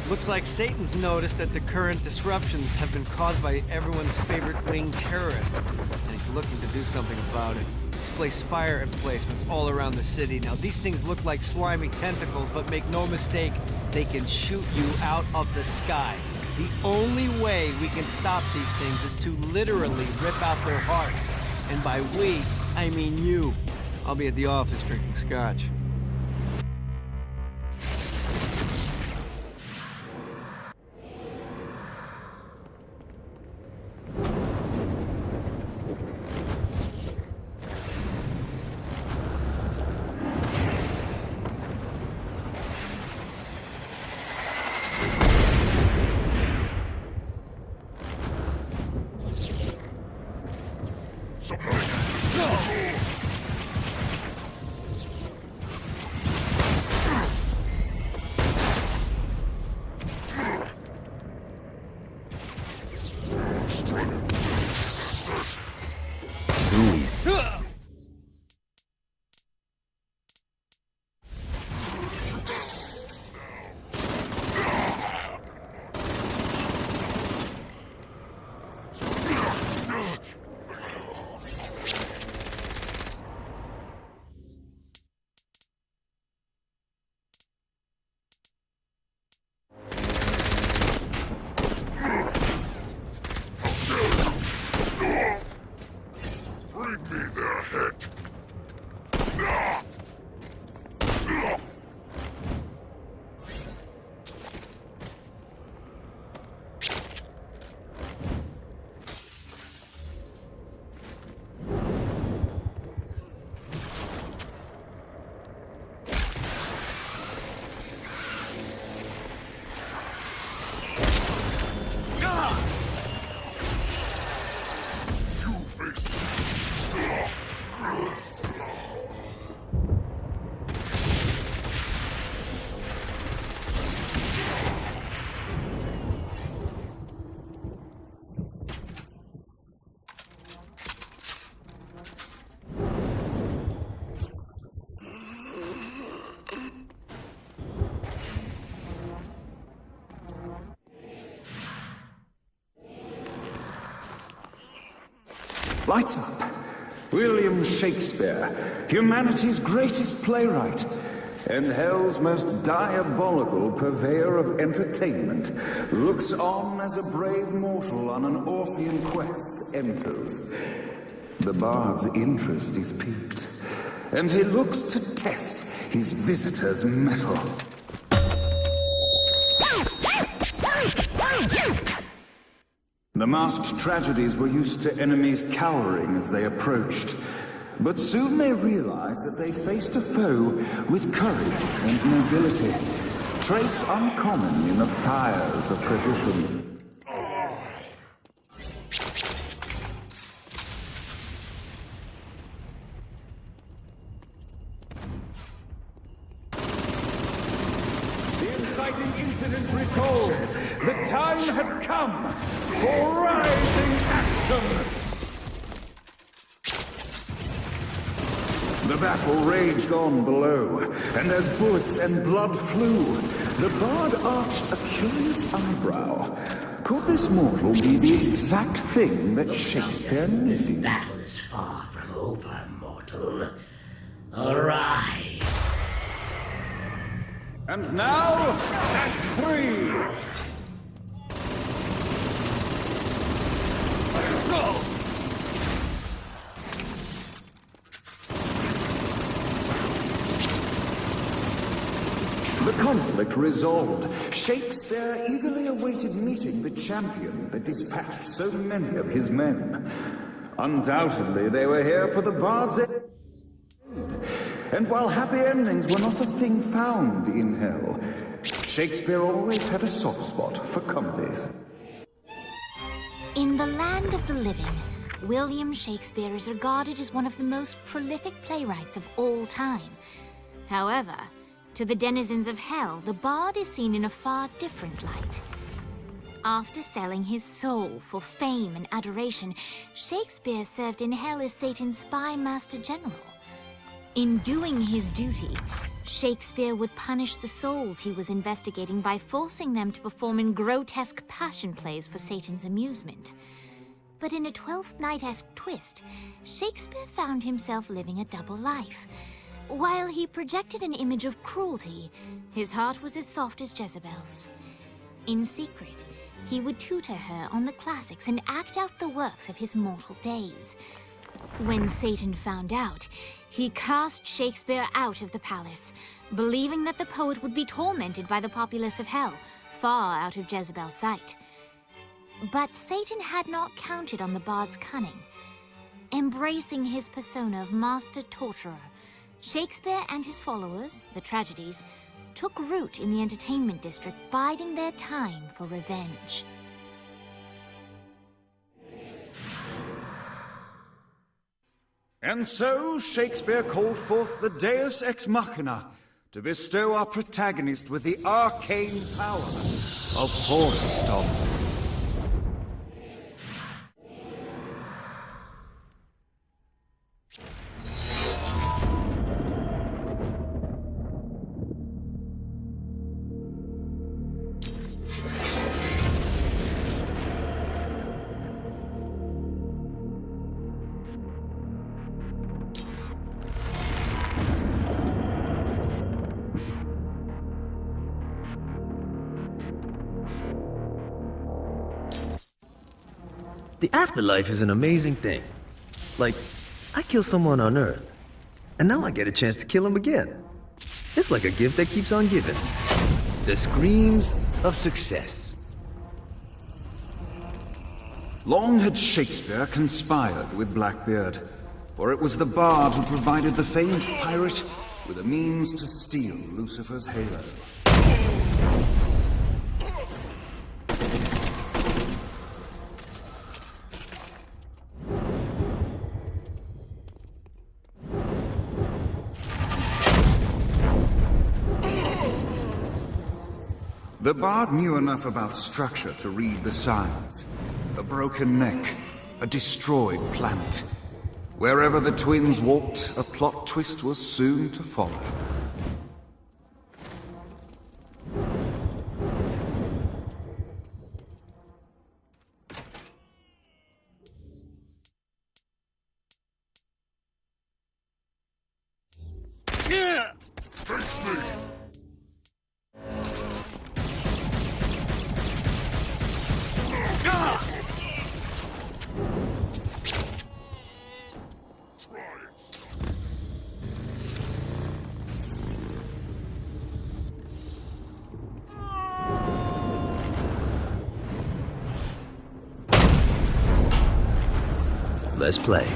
Looks like Satan's noticed that the current disruptions have been caused by everyone's favorite winged terrorist, and he's looking to do something about it. Display spire emplacements all around the city. Now, these things look like slimy tentacles, but make no mistake, they can shoot you out of the sky. The only way we can stop these things is to literally rip out their hearts. And by we, I mean you. I'll be at the office drinking scotch. Lights up. William Shakespeare, humanity's greatest playwright, and hell's most diabolical purveyor of entertainment, looks on as a brave mortal on an Orphean quest enters. The bard's interest is piqued, and he looks to test his visitor's mettle. The masked tragedies were used to enemies cowering as they approached. But soon they realized that they faced a foe with courage and nobility, traits uncommon in the fires of perdition. The inciting incident resolved. The time had come for rising action! The battle raged on below, and as bullets and blood flew, the bard arched a curious eyebrow. Could this mortal be the exact thing that Shakespeare needed? This battle is far from over, mortal. Arise! And now, Act 3! The conflict resolved. Shakespeare eagerly awaited meeting the champion that dispatched so many of his men. Undoubtedly, they were here for the bard's end. And while happy endings were not a thing found in hell, Shakespeare always had a soft spot for comedies. In the land of the living, William Shakespeare is regarded as one of the most prolific playwrights of all time. However, to the denizens of hell, the bard is seen in a far different light. After selling his soul for fame and adoration, Shakespeare served in hell as Satan's spy master general. In doing his duty, Shakespeare would punish the souls he was investigating by forcing them to perform in grotesque passion plays for Satan's amusement. But in a Twelfth Night-esque twist, Shakespeare found himself living a double life. While he projected an image of cruelty, his heart was as soft as Jezebel's. In secret, he would tutor her on the classics and act out the works of his mortal days. When Satan found out, he cast Shakespeare out of the palace, believing that the poet would be tormented by the populace of hell, far out of Jezebel's sight. But Satan had not counted on the bard's cunning. Embracing his persona of master torturer, Shakespeare and his followers, the tragedies, took root in the entertainment district, biding their time for revenge. And so Shakespeare called forth the Deus Ex Machina to bestow our protagonist with the arcane power of Force Stomp. The afterlife is an amazing thing. Like, I kill someone on Earth, and now I get a chance to kill him again. It's like a gift that keeps on giving. The screams of success. Long had Shakespeare conspired with Blackbeard, for it was the bard who provided the famed pirate with a means to steal Lucifer's halo. The bard knew enough about structure to read the signs. A broken neck, a destroyed planet. Wherever the twins walked, a plot twist was soon to follow. Let's play.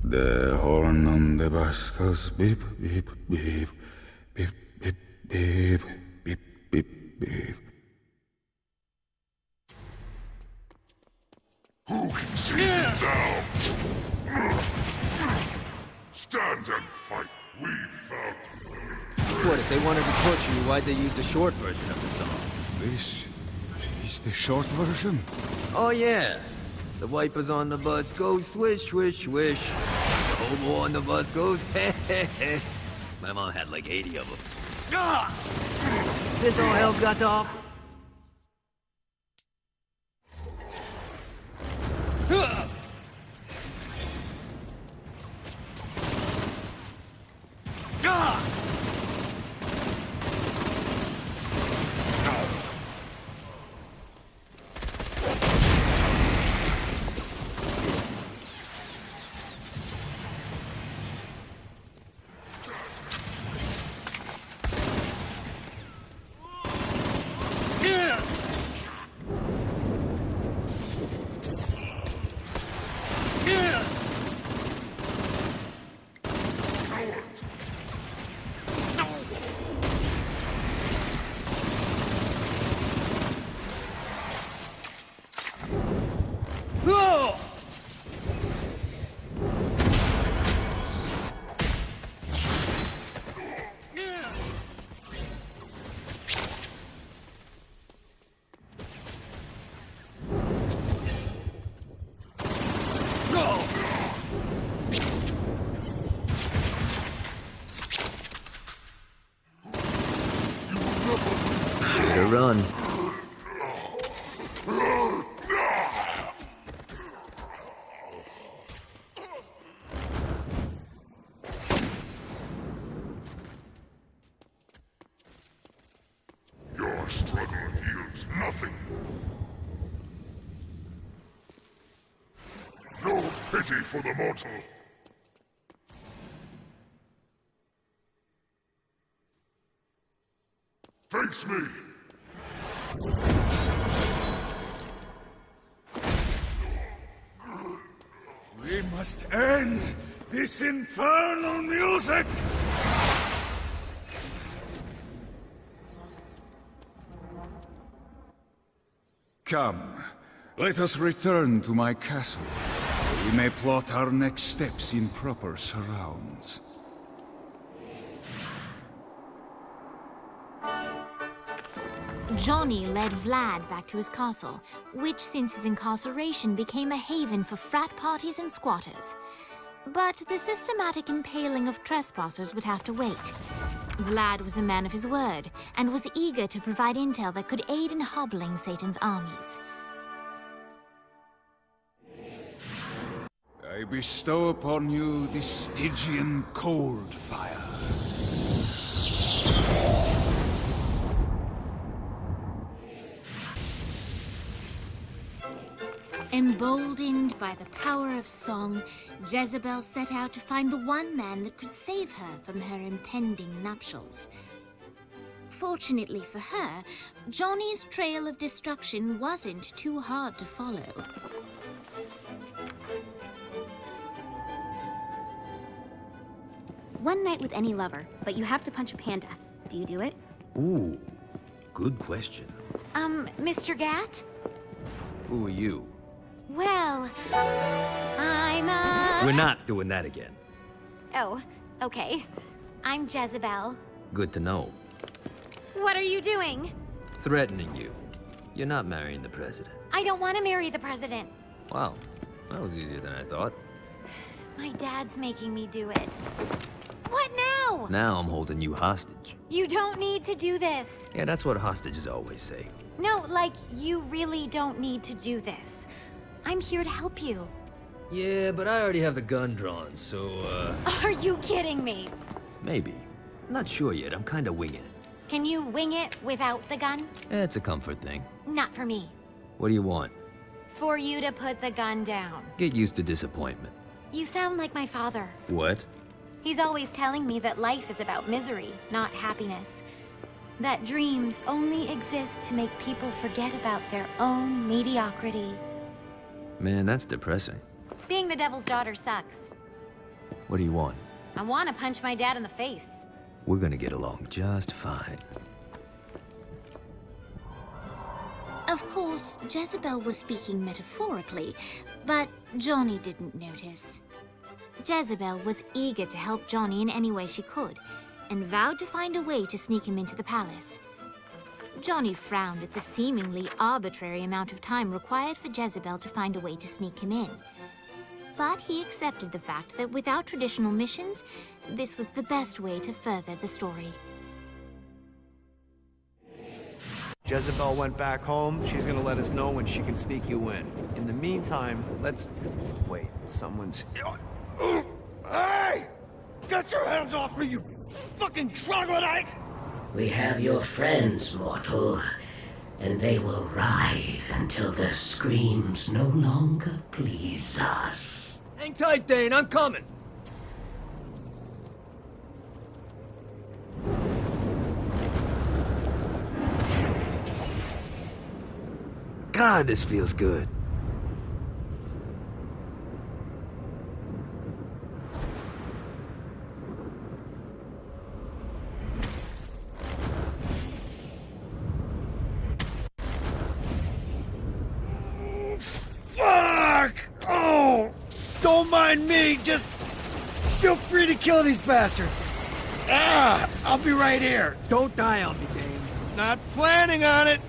The horn on the bus goes beep, beep, beep, beep, beep, beep, beep, beep, beep. Who can see you down? Stand and fight. We found What, if they wanted to torture you, why'd they use the short version of the song? This is the short version. Oh yeah. The wipers on the bus go swish, swish, swish. The hobo on the bus goes heh, heh, heh. My mom had like 80 of them. Ah! This all hell got off. Ah! Ah! Better run. Your struggle yields nothing. No pity for the mortal. Face me! We must end this infernal music! Come, let us return to my castle. We may plot our next steps in proper surrounds. Johnny led Vlad back to his castle, which since his incarceration became a haven for frat parties and squatters. But the systematic impaling of trespassers would have to wait. Vlad was a man of his word, and was eager to provide intel that could aid in hobbling Satan's armies. I bestow upon you the Stygian cold fire. Emboldened by the power of song, Jezebel set out to find the one man that could save her from her impending nuptials. Fortunately for her, Johnny's trail of destruction wasn't too hard to follow. One night with any lover, but you have to punch a panda. Do you do it? Ooh, good question. Mr. Gat? Who are you? Well, I'm We're not doing that again. Oh, okay. I'm Jezebel. Good to know. What are you doing? Threatening you. You're not marrying the president. I don't want to marry the president. Wow, that was easier than I thought. My dad's making me do it. What now? Now I'm holding you hostage. You don't need to do this. Yeah, that's what hostages always say. No, like, you really don't need to do this. I'm here to help you. Yeah, but I already have the gun drawn, so, Are you kidding me? maybe. Not sure yet, I'm kinda winging it. Can you wing it without the gun? It's a comfort thing. Not for me. What do you want? For you to put the gun down. Get used to disappointment. You sound like my father. What? He's always telling me that life is about misery, not happiness. That dreams only exist to make people forget about their own mediocrity. Man, that's depressing. Being the devil's daughter sucks. What do you want? I want to punch my dad in the face. We're gonna get along just fine. Of course, Jezebel was speaking metaphorically, but Johnny didn't notice. Jezebel was eager to help Johnny in any way she could, and vowed to find a way to sneak him into the palace. Johnny frowned at the seemingly arbitrary amount of time required for Jezebel to find a way to sneak him in. But he accepted the fact that without traditional missions, this was the best way to further the story. Jezebel went back home. She's gonna let us know when she can sneak you in. In the meantime, let's... Wait, someone's... Hey! Get your hands off me, you fucking troglodyte! We have your friends, mortal, and they will writhe until their screams no longer please us. Hang tight, Dane, I'm coming! God, this feels good. Fuck! Oh! Don't mind me, just... feel free to kill these bastards. Ah! I'll be right here. Don't die on me, Dane. Not planning on it.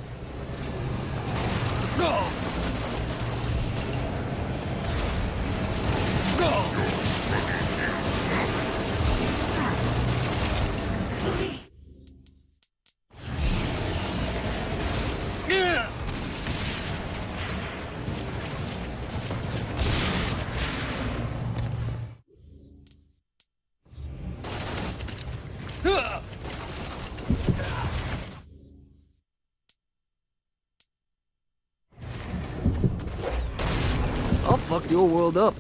Go! Go! fucked your world up.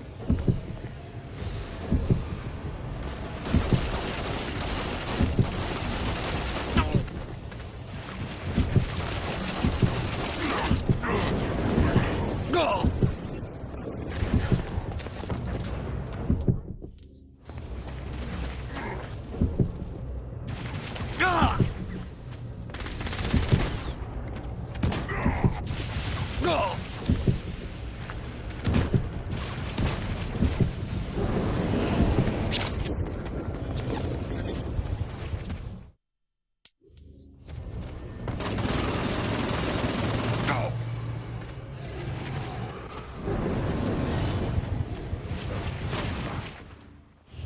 Go! Go!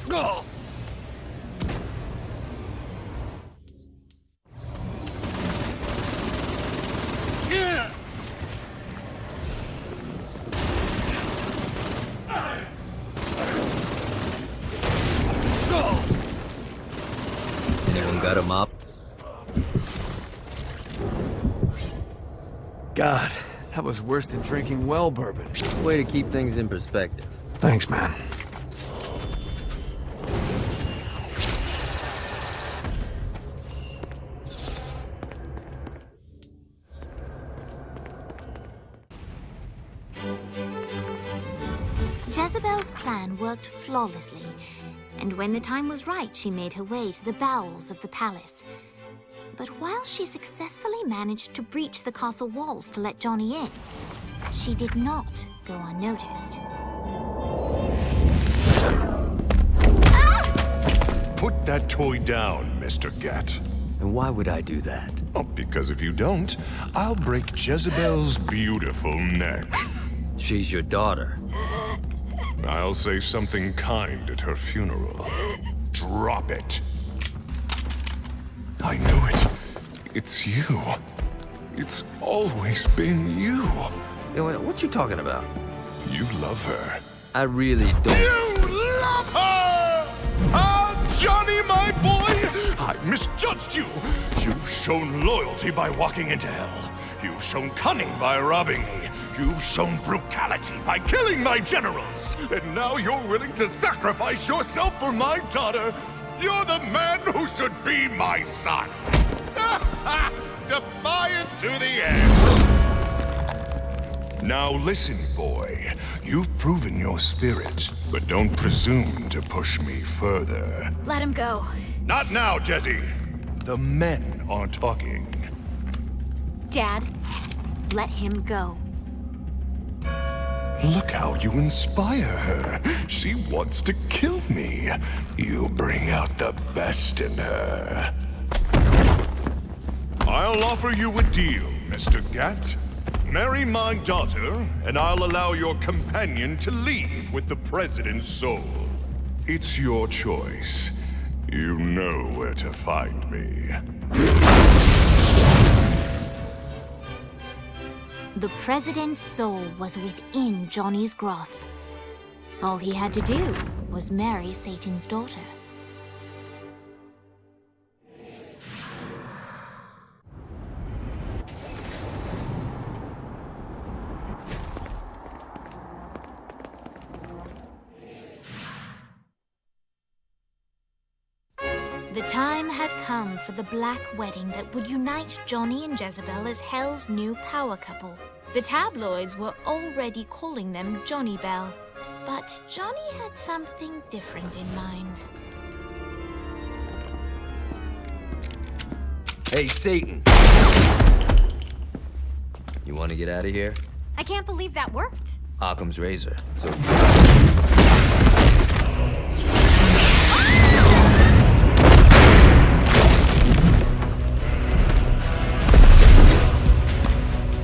Go! Yeah! Go! Anyone got a mop? God, that was worse than drinking well bourbon. Way to keep things in perspective. Thanks, man. Jezebel's plan worked flawlessly, and when the time was right, she made her way to the bowels of the palace. But while she successfully managed to breach the castle walls to let Johnny in, she did not go unnoticed. Put that toy down, Mr. Gat. And why would I do that? Oh, because if you don't, I'll break Jezebel's beautiful neck. She's your daughter. I'll say something kind at her funeral. Drop it. I knew it. It's you. It's always been you. Yo, what you talking about? You love her. I really don't. You love her! Ah, Johnny, my boy! I misjudged you. You've shown loyalty by walking into hell. You've shown cunning by robbing me. You've shown brutality by killing my generals. And now you're willing to sacrifice yourself for my daughter. You're the man who should be my son. Defiant to the end. Now listen, boy. You've proven your spirit, but don't presume to push me further. Let him go. Not now, Jesse. The men are talking. Dad, let him go. Look how you inspire her. She wants to kill me. You bring out the best in her. I'll offer you a deal, Mr. Gat. Marry my daughter, and I'll allow your companion to leave with the President's soul. It's your choice. You know where to find me. The President's soul was within Johnny's grasp. All he had to do was marry Satan's daughter. The time had come for the black wedding that would unite Johnny and Jezebel as Hell's new power couple. The tabloids were already calling them Johnny Bell, but Johnny had something different in mind. Hey, Satan! You want to get out of here? I can't believe that worked. Occam's razor. So...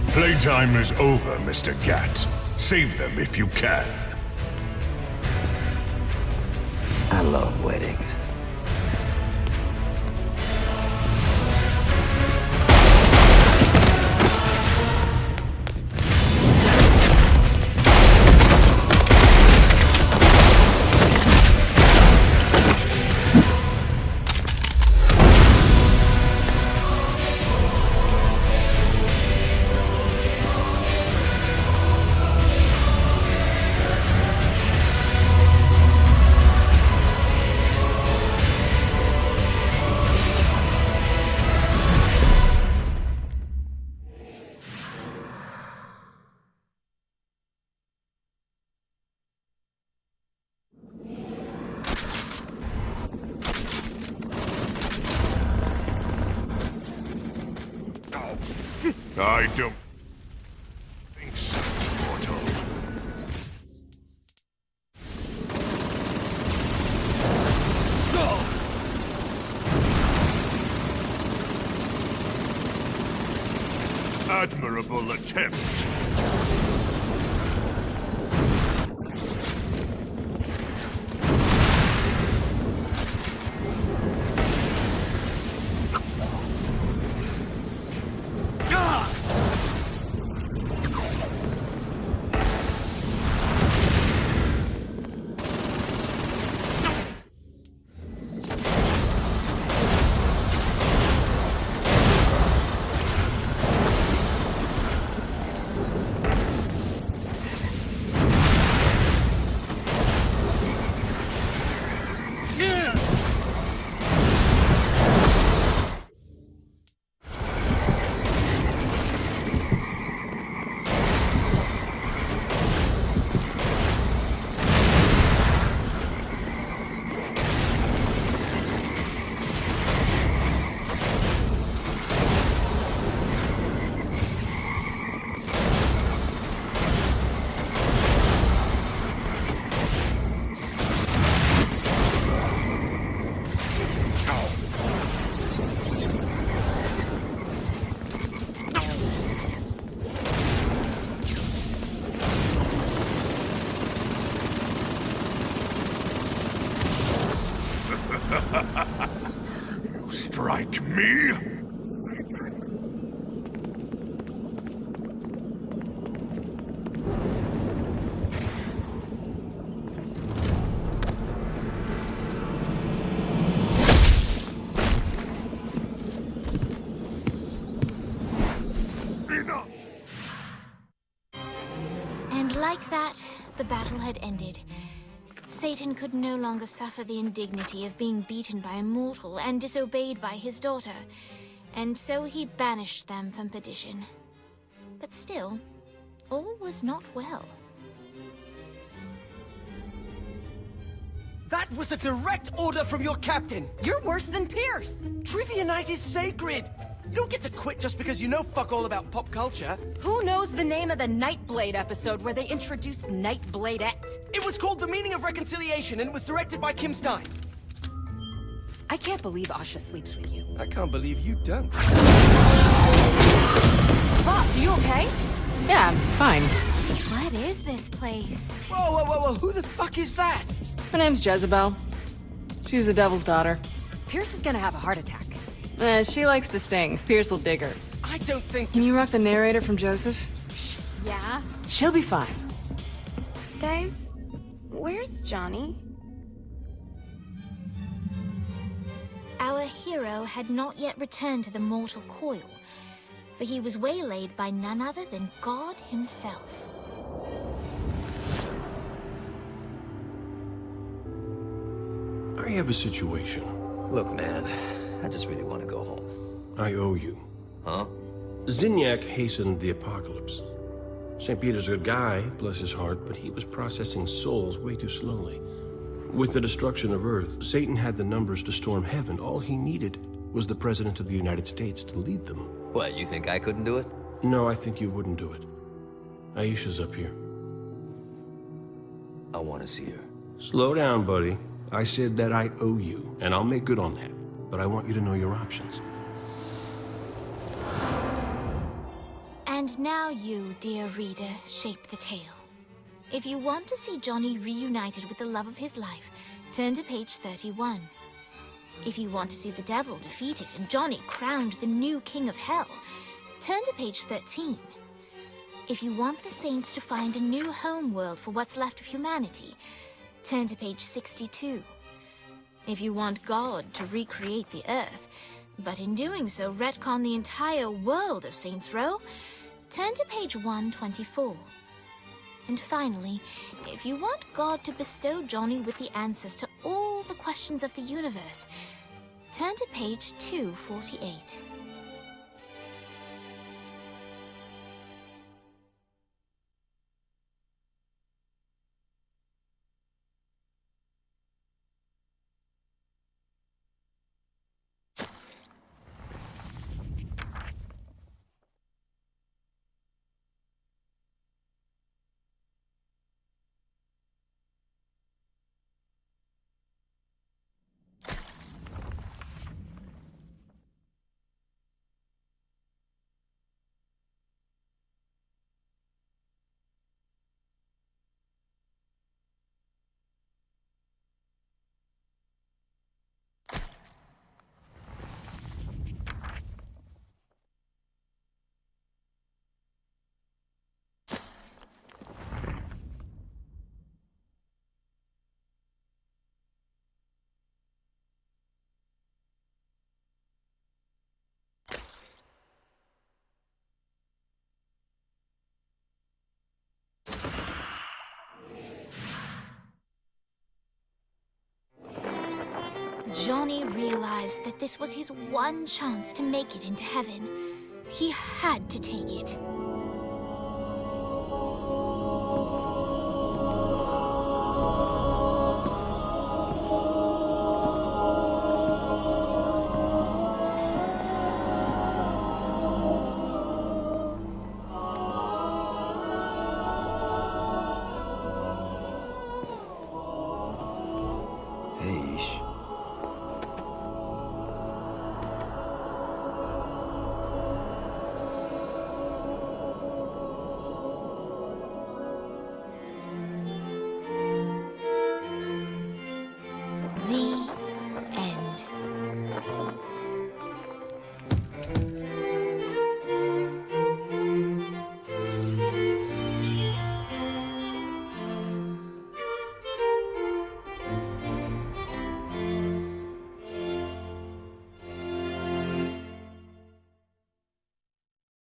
Playtime is over, Mr. Gat. Save them if you can. I love weddings. I don't think so, mortal. Admirable attempt. You strike me? Enough! And like that, the battle had ended. Satan could no longer suffer the indignity of being beaten by a mortal and disobeyed by his daughter, and so he banished them from perdition. But still, all was not well. That was a direct order from your captain! You're worse than Pierce! Trivia night is sacred! You don't get to quit just because you know fuck all about pop culture. Who knows the name of the Nightblade episode where they introduced Nightbladette? It was called The Meaning of Reconciliation and it was directed by Kim Stein. I can't believe Asha sleeps with you. I can't believe you don't. Boss, are you okay? Yeah, I'm fine. What is this place? Whoa, whoa, whoa, whoa, who the fuck is that? Her name's Jezebel. She's the devil's daughter. Pierce is gonna have a heart attack. She likes to sing. Pierce will dig her. I don't think... Can you rock the narrator from Joseph? Yeah? She'll be fine. Guys, where's Johnny? Our hero had not yet returned to the mortal coil, for he was waylaid by none other than God himself. I have a situation. Look, man, I just really want to go home. I owe you. Huh? Zinyak hastened the apocalypse. St. Peter's a good guy, bless his heart, but he was processing souls way too slowly. With the destruction of Earth, Satan had the numbers to storm heaven. All he needed was the President of the United States to lead them. What, you think I couldn't do it? No, I think you wouldn't do it. Aisha's up here. I want to see her. Slow down, buddy. I said that I owe you, and I'll make good on that. But I want you to know your options. And now you, dear reader, shape the tale. If you want to see Johnny reunited with the love of his life, turn to page 31. If you want to see the devil defeated and Johnny crowned the new king of hell, turn to page 13. If you want the saints to find a new home world for what's left of humanity, turn to page 62. If you want God to recreate the Earth, but in doing so retcon the entire world of Saints Row, turn to page 124. And finally, if you want God to bestow Johnny with the answers to all the questions of the universe, turn to page 248. Johnny realized that this was his one chance to make it into heaven. He had to take it.